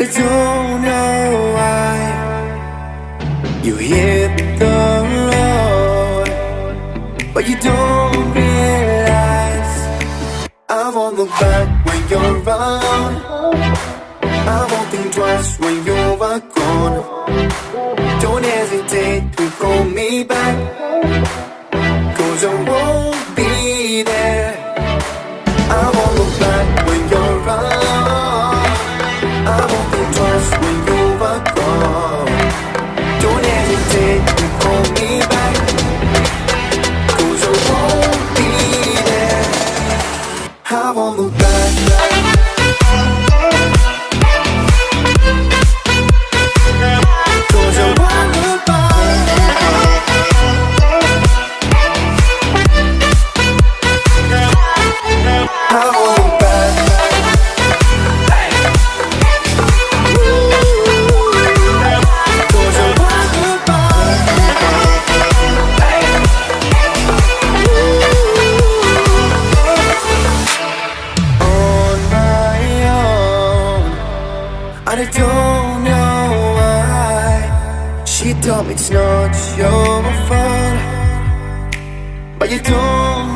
I don't know why you hit the road, but you don't realize I won't look back when you're around. I won't think twice when you're gone. Don't hesitate to call me back, 'cause I won't be there. I won't look back when you're around. I won't think twice when you're gone. Don't hesitate to call me back, 'cause I won't be there. I won't look back. I don't know why she told me it's not your fault, but you don't